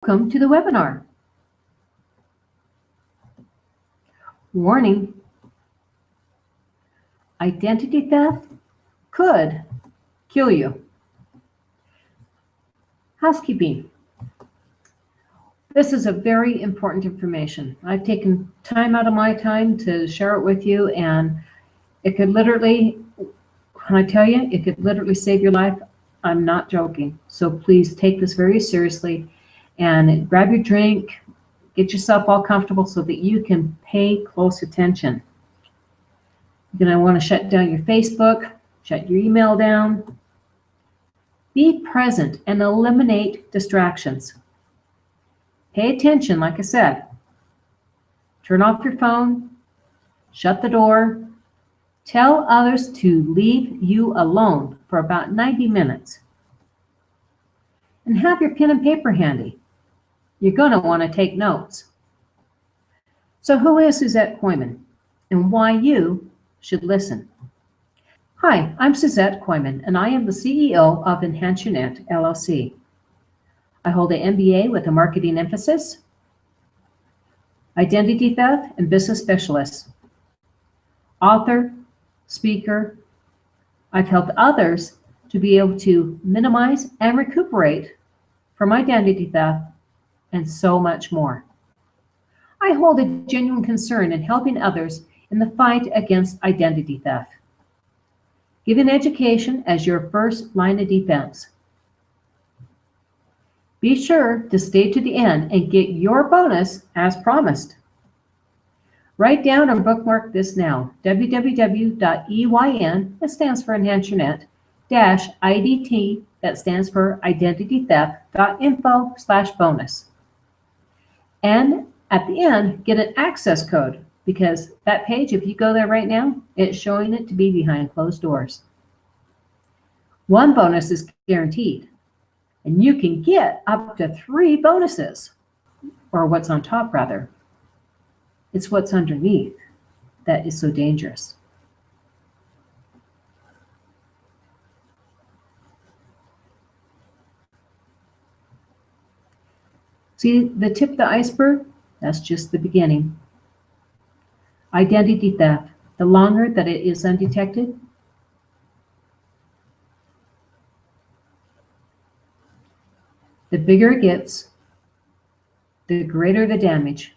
Welcome to the webinar. Warning, identity theft could kill you. Housekeeping. This is a very important information. I've taken time out of my time to share it with you, and it could literally, when I tell you, it could literally save your life. I'm not joking. So please take this very seriously and grab your drink, get yourself all comfortable so that you can pay close attention. You're going to want to shut down your Facebook, shut your email down. Be present and eliminate distractions. Pay attention, like I said. Turn off your phone, shut the door, tell others to leave you alone for about 90 minutes. And have your pen and paper handy. You're going to want to take notes. So who is Suzette Koyman and why you should listen? Hi, I'm Suzette Koyman, and I am the CEO of Enhance Your Net, LLC. I hold an MBA with a marketing emphasis, identity theft and business specialist, author, speaker. I've helped others to be able to minimize and recuperate from identity theft and so much more. I hold a genuine concern in helping others in the fight against identity theft, giving education as your first line of defense. Be sure to stay to the end and get your bonus as promised. Write down or bookmark this now, www.EYN, that stands for Enhance Your Net, -IDT, that stands for identity theft.info/bonus. And at the end, get an access code, because that page, if you go there right now, it's showing it to be behind closed doors. One bonus is guaranteed, and you can get up to 3 bonuses, or what's on top rather. It's what's underneath that is so dangerous. See the tip of the iceberg? That's just the beginning. Identity theft, the longer that it is undetected, the bigger it gets, the greater the damage.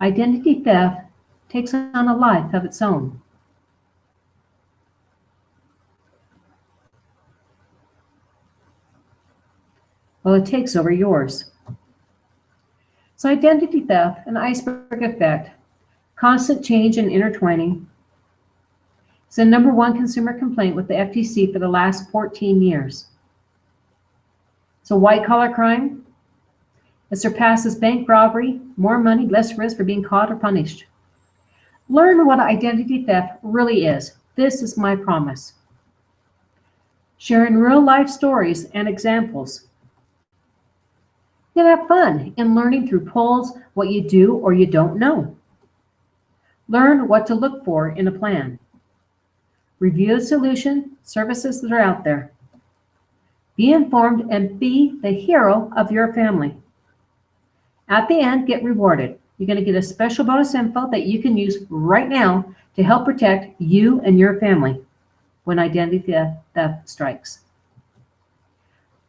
Identity theft takes on a life of its own. Well, it takes over yours. So identity theft, an iceberg effect, constant change and intertwining. It's the #1 consumer complaint with the FTC for the last 14 years. So white-collar crime, it surpasses bank robbery, more money, less risk for being caught or punished. Learn what identity theft really is. This is my promise. Sharing real-life stories and examples. You can have fun in learning through polls what you do or you don't know. Learn what to look for in a plan. Review the solution, services that are out there. Be informed and be the hero of your family. At the end, get rewarded. You're going to get a special bonus info that you can use right now to help protect you and your family when identity theft strikes.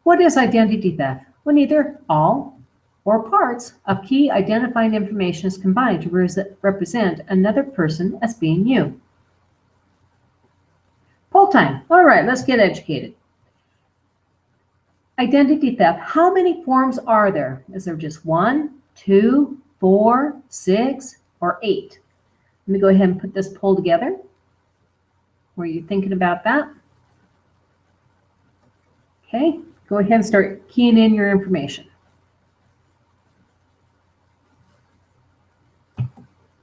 What is identity theft? When either all or parts of key identifying information is combined to represent another person as being you. Poll time. All right, let's get educated. Identity theft. How many forms are there? Is there just 1, 2, 4, 6, or 8? Let me go ahead and put this poll together. Were you thinking about that? Okay, go ahead and start keying in your information.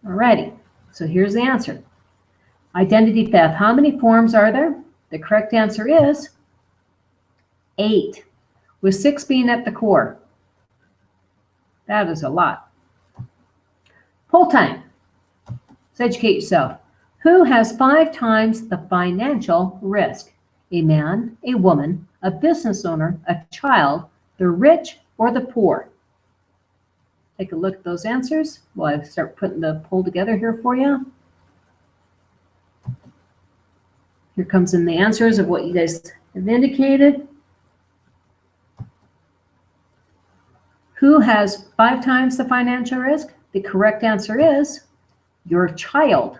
Alrighty, so here's the answer. Identity theft. How many forms are there? The correct answer is 8, with 6 being at the core. That is a lot. Poll time. Let's educate yourself. Who has 5 times the financial risk? a man, a woman, a business owner, a child, the rich, or the poor? Take a look at those answers while I start putting the poll together here for you. Here comes in the answers of what you guys have indicated. Who has 5 times the financial risk? The correct answer is your child.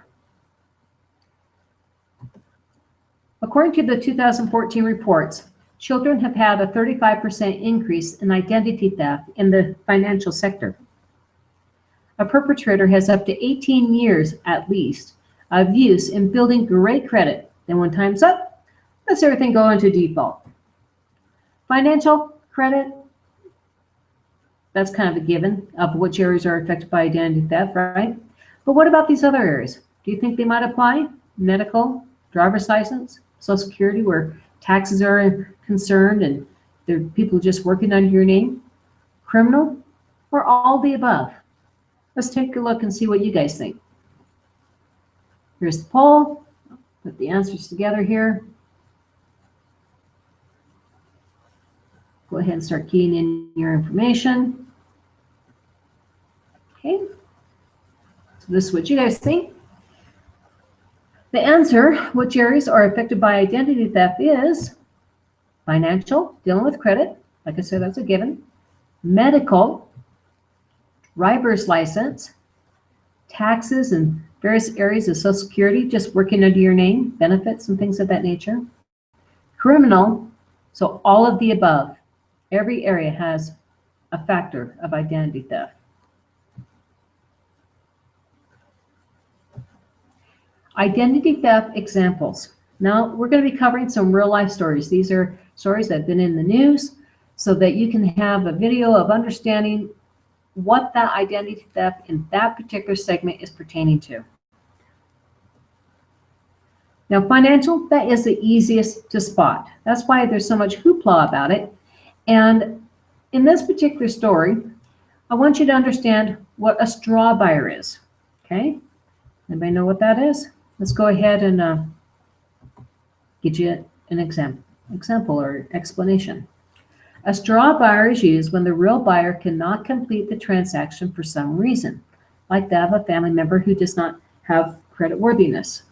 According to the 2014 reports, children have had a 35% increase in identity theft in the financial sector. A perpetrator has up to 18 years at least of use in building great credit. Then when time's up, lets everything go into default. Financial credit, that's kind of a given of which areas are affected by identity theft, right? But what about these other areas? Do you think they might apply? Medical, driver's license, Social Security, where taxes are concerned and there are people just working under your name? Criminal, or all the above? Let's take a look and see what you guys think. Here's the poll. Put the answers together here. Go ahead and start keying in your information. Okay. So this is what you guys think. The answer, which areas are affected by identity theft, is financial, dealing with credit. Like I said, that's a given. Medical, driver's license, taxes and various areas of Social Security, just working under your name, benefits and things of that nature. Criminal, so all of the above. Every area has a factor of identity theft. Identity theft examples. Now we're going to be covering some real life stories. These are stories that have been in the news so that you can have a video of understanding what that identity theft in that particular segment is pertaining to. Now financial, that is the easiest to spot. That's why there's so much hoopla about it. And in this particular story, I want you to understand what a straw buyer is. Okay? Anybody know what that is? Let's go ahead and get you an example or explanation. A straw buyer is used when the real buyer cannot complete the transaction for some reason, like that of a family member who does not have creditworthiness.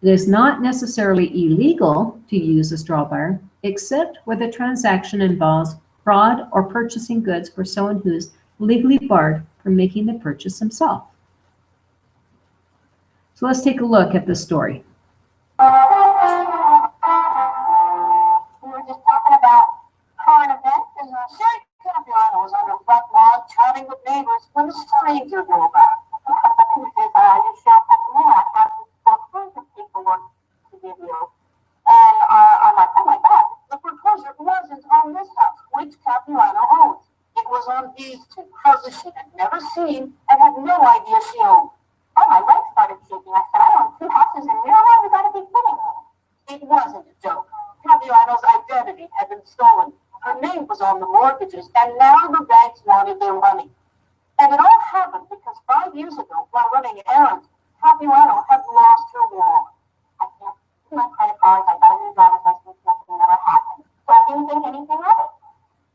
It is not necessarily illegal to use a straw buyer, except where the transaction involves fraud or purchasing goods for someone who is legally barred from making the purchase himself. So let's take a look at this story. We were just talking about current events, and Sherry Capuano was on her front lawn chatting with neighbors when a stranger drove by. He said, "You Sherry Capuano, I have this foreclosure paperwork to give you." And I'm like, "Oh my God, the foreclosure wasn't on this house, which Capuano owns. It was on these two houses she had never seen and had no idea she owned." Oh, my legs started shaking. I said, "I own 2 houses in Maryland? You gotta be kidding me." It wasn't a joke. Capuano's identity had been stolen. Her name was on the mortgages, and now the banks wanted their money. And it all happened because 5 years ago, while running errands, Capuano had lost her wallet. I can't see my credit cards. I got a new driver's license. Nothing ever happened. So I didn't think anything of it.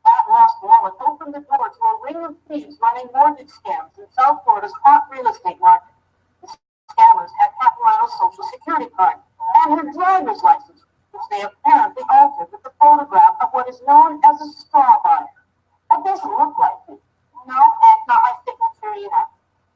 That lost wallet opened the door to a ring of thieves running mortgage scams in South Florida's hot real estate market. The scammers had Capuano's Social Security card and her driver's license, which they apparently altered with the photograph of what is known as a straw buyer. That doesn't look like it. No, and not my signature either.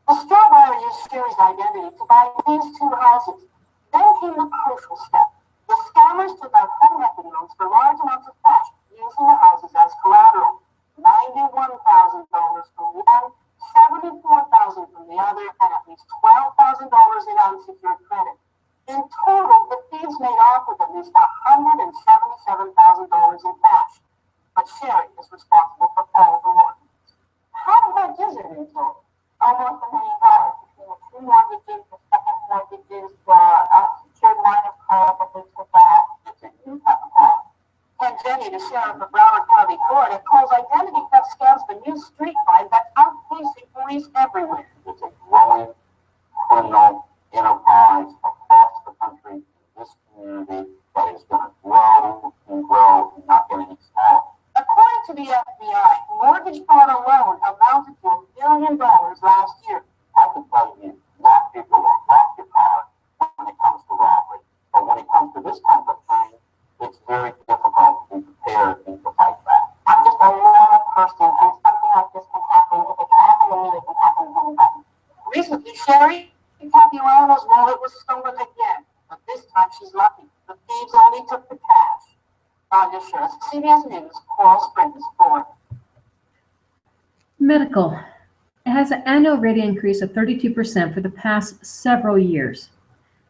The straw buyer used Sherry's identity to buy these 2 houses. Then came the crucial step. The scammers took out home equity loans for large amounts of cash, using the houses as collateral. $91,000 from one, $74,000 from the other, and at least $12,000 in unsecured credit. In total, the thieves made off with at least $177,000 in cash. But Sherry is responsible for all the mortgages. How much is it in total? Almost $1 million between the 2 mortgages, the second mortgages, the unsecured line of credit that they took out. It's a huge amount. And Jenny, the sheriff of Broward County, Florida, calls identity theft scams the new street crime that's outpacing police everywhere. It's a growing criminal enterprise across the country in this community that is going to grow and grow and not get any smaller. According to the FBI, mortgage fraud alone amounted to $1 billion last year. I can tell you, not people will walk your car when it comes to robbery. But when it comes to this kind of thing, it's very difficult to be prepared and to fight back. I'm just a normal person, and something like this can happen. If it can happen to me, it can happen to anybody. Recently, Sherry Capuano's wallet was stolen again, but this time she's lucky. The thieves only took the cash. Roger Schurz, CBS News, Coral Springs, Florida. Medical. It has an annual rate increase of 32% for the past several years.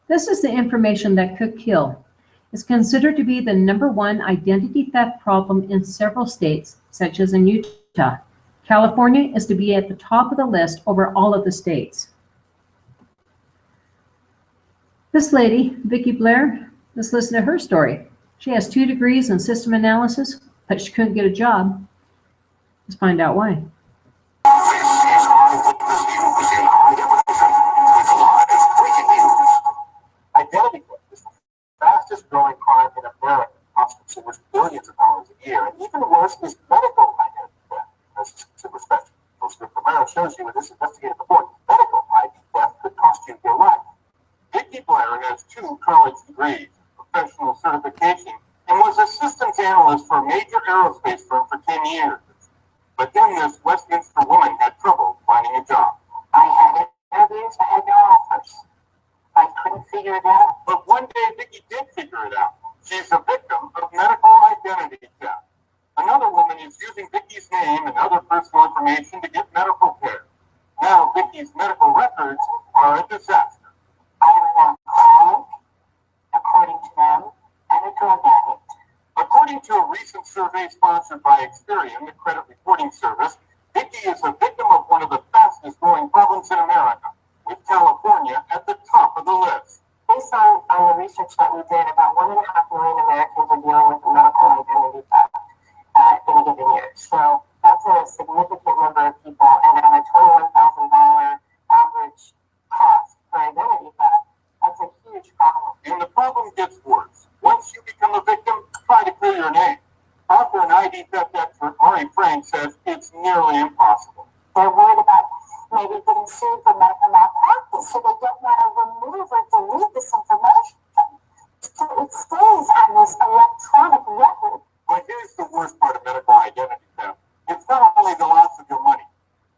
This is the information that could kill. It's considered to be the #1 identity theft problem in several states, such as in Utah. California is to be at the top of the list over all of the states. This lady, Vicki Blair, let's listen to her story. She has 2 degrees in system analysis, but she couldn't get a job. Let's find out why. Identity theft is the fastest growing crime in America, costs consumers billions of dollars a year, and even worse is medical identity theft. As Consumer Specialist Rick Romero shows you in this investigative report, medical ID theft could cost you your life. Vicki Blair has 2 college degrees, professional certification, and was a systems analyst for a major aerospace firm for 10 years. But then this Westminster woman had trouble finding a job. I had interviews, I had no offers. I couldn't figure it out. But one day Vicki did figure it out. She's a victim of medical identity theft. Another woman is using Vicki's name and other personal information to get medical care. Now Vicki's medical records are a disaster. I am an alcoholic, according to them, and a drug addict. According to a recent survey sponsored by Experian, the credit reporting service, Vicki is a victim of one of the fastest growing problems in America, with California at the top of the list. Based on the research that we did, about 1.5 million Americans are dealing with medical identity theft in a given year. So that's a significant number of people, and at a $21,000 average cost for identity theft, that's a huge problem. And the problem gets worse. Once you become a victim, try to clear your name. Author and ID theft expert Ari Frank says it's nearly impossible. They're worried about maybe getting sued for medical malpractice, so they don't want to remove or delete this information. So it stays on this electronic record. But here's the worst part of medical identity theft. It's not only the loss of your money,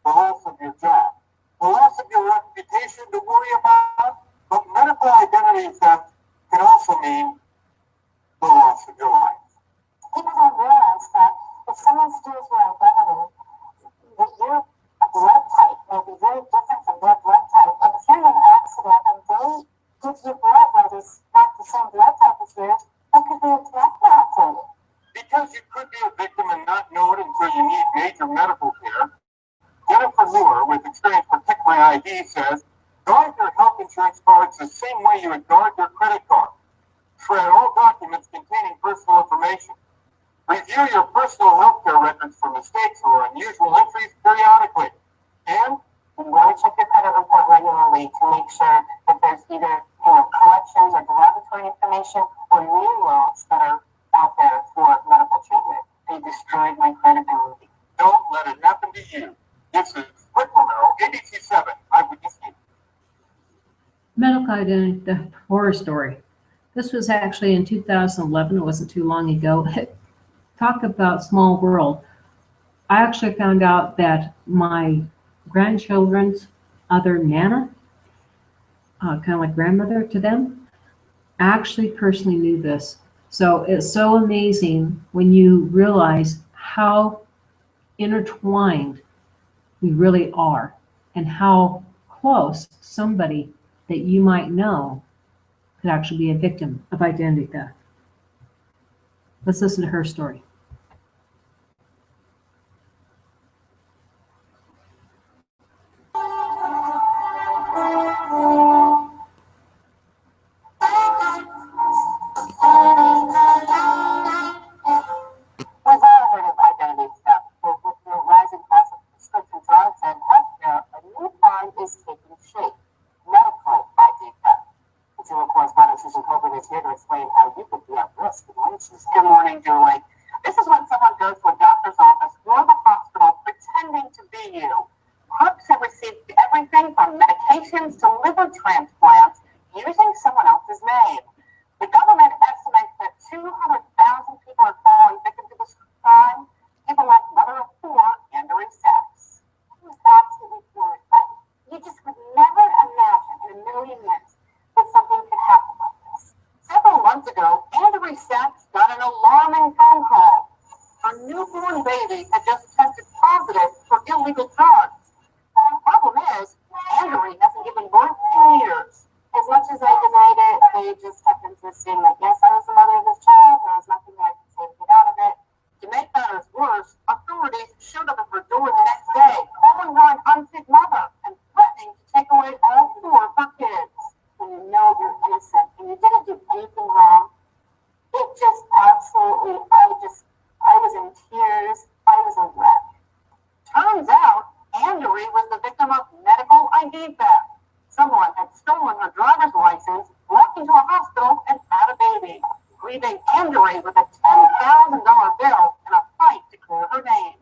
the loss of your job, the loss of your reputation to worry about, but medical identity theft can also mean the loss of your life. People don't realize that if someone steals your identity, that your blood type may be very different from their blood type. And if you're in an accident and they give you blood that is not the same blood type as yours, that could be a death knell for you. Because you could be a victim and not know it until you need major medical care, Jennifer Moore, with experience with Pick My ID, says, guard your health insurance cards the same way you would guard your credit card. Shred all documents containing personal information. Review your personal health care records for mistakes or unusual entries periodically. And you want to check your credit report regularly to make sure that there's either collections or derogatory information or new loans that are out there for medical treatment. They destroyed my credibility. Don't let it happen to you. This is Rick Romero, ABC7 Eyewitness News. Medical identity theft horror story. This was actually in 2011. It wasn't too long ago. Talk about small world. I actually found out that my grandchildren's other Nana, kind of like grandmother to them, actually personally knew this. So it's so amazing when you realize how intertwined we really are and how close somebody that you might know could actually be a victim of identity theft. Let's listen to her story. Correspondent Susan Coburn is here to explain how you could be at firstborn baby had just tested positive for illegal drugs. The problem is, Andrew hasn't given birth in years. As much as I denied it, they just kept insisting that yes, I was the mother of this child. There was nothing I could say to get out of it. To make matters worse, authorities showed up at her door the next day, calling her an unfit mother and threatening to take away all 4 of her kids. When you know you're innocent and you didn't do anything wrong, it just absolutely, I was in tears. I was a wreck. Turns out, Andrew was the victim of medical ID theft. Someone had stolen her driver's license, walked into a hospital, and had a baby, leaving Andrew with a $10,000 bill and a fight to clear her name.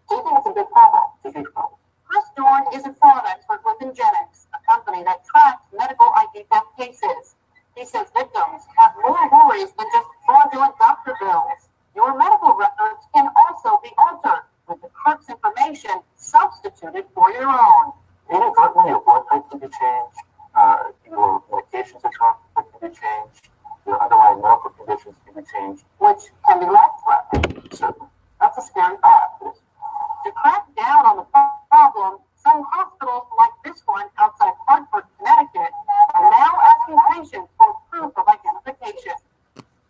Do you think it's a big problem? It's a huge problem. Chris Dorn is a fraud expert with Ingenix, a company that tracks medical ID theft cases. He says victims have more worries than just fraudulent doctor bills. Your medical records can also be altered, with the clerk's information substituted for your own. Inadvertently, your blood type can be changed, your medications are can be changed, your underlying medical conditions can be changed, which can be life-threatening. Certainly. That's a scary fact. To crack down on the problem, some hospitals like this one outside Hartford, Connecticut, are now asking patients for proof of identification.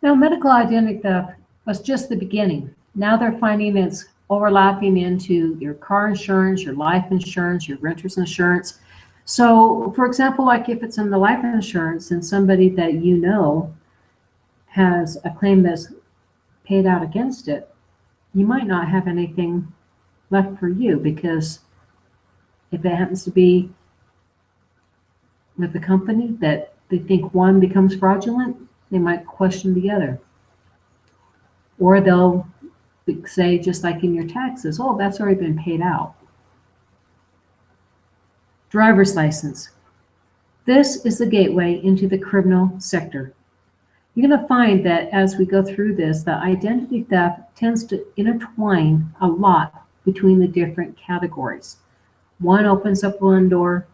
Now, medical identity theft was just the beginning. Now they're finding it's overlapping into your car insurance, your life insurance, your renter's insurance. So, for example, like if it's in the life insurance and somebody that you know has a claim that's paid out against it, you might not have anything left for you, because if it happens to be with the company that they think one becomes fraudulent, they might question the other. Or they'll say, just like in your taxes, oh, that's already been paid out. Driver's license. This is the gateway into the criminal sector. You're going to find that as we go through this, the identity theft tends to intertwine a lot between the different categories. One opens up one door,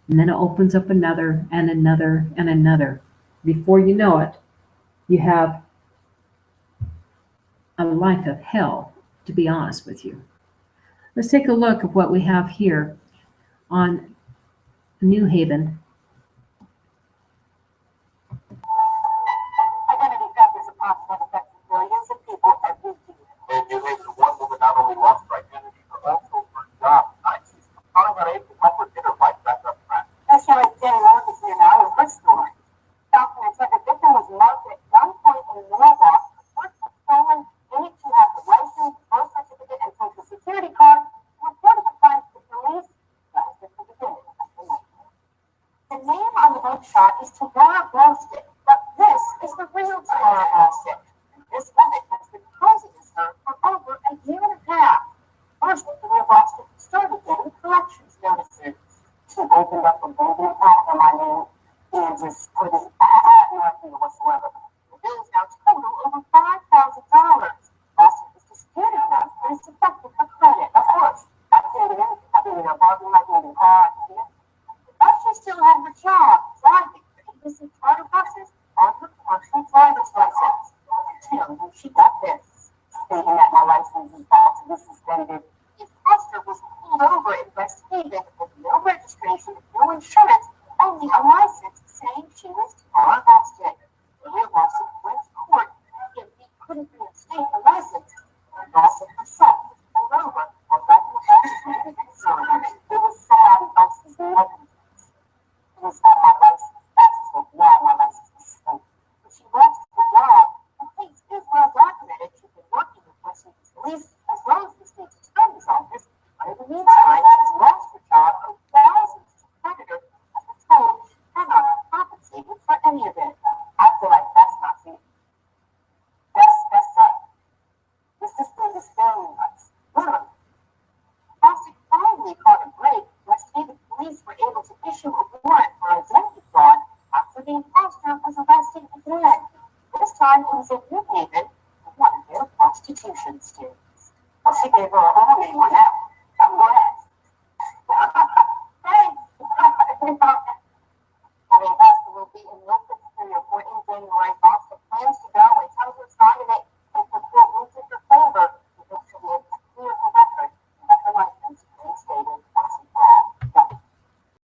and then it opens up another, and another, and another. Before you know it, you have a life of hell, to be honest with you. Let's take a look at what we have here on New Haven. Identity theft is a problem that affects millions of people every day. And New Haven, one woman not only lost her identity, but also her job. She's calling her aid to help her get her life back up track. That's why Danny Morgan here now is her story. Documents that the victim was marked at gunpoint in Norwalk. First was stolen, needed to have the license, birth certificate, and social security card. Reported the crime to the police. That was just the beginning of the night. The name on the mugshot is Tamara Bostic, but this is the real Tamara Bostic. This woman has been posing as her for over a year and a half. First, Tamara Bostic started getting collections notices. She opened up a bank account for my name and just put it, I had no idea whatsoever. The bill is now total over $5,000. Bostic is disputing that, but it's affected her credit. Of course, I can't even, I've been in a parking lot getting car. But she still had her job, driving the ABC charter buses on her commercial driver's license. Until she got this, stating that my license is about to be suspended. The imposter was pulled over in West Haven with no registration, no insurance, only a license saying she was Tamara Bostic. The real Bostic went to court if he couldn't reinstate the license. And Bostic herself was pulled over while driving the bus. So it was somebody else's negligence. It was not my license. That's what now my license is suspended. When she lost her job, the case is well documented. She's been working with West Haven Police as well as the state's attorney's office. But in the meantime, she's lost her job and thousands to creditors as we're told she cannot be compensated for any of it. I feel like that's not fair. That's sad. The system is failing us. Literally. Bostic finally caught a break. West Haven police were able to issue a warrant for identity fraud after the imposter was arrested again. This time it was in New Haven for one of their prostitution stings. Well, she gave her a whole name on that